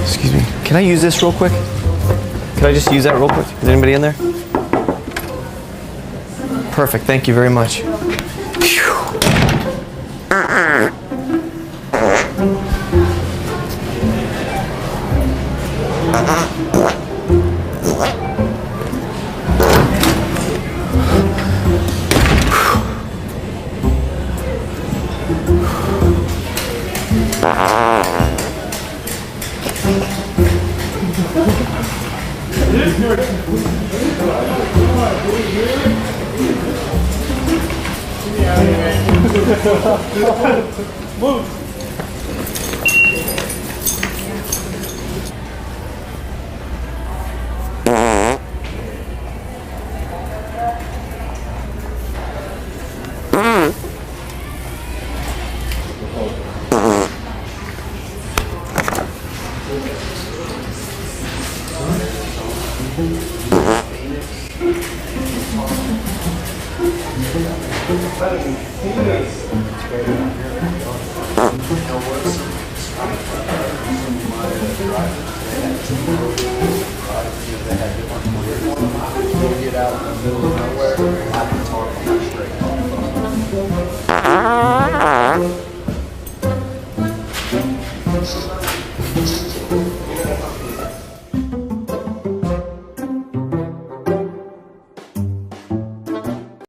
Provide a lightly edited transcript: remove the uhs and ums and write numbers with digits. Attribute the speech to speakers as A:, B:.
A: Excuse me. Can I use this real quick? Can I just use that real quick? Is anybody in there? Perfect. Thank you very much.
B: Move. Get out in the middle of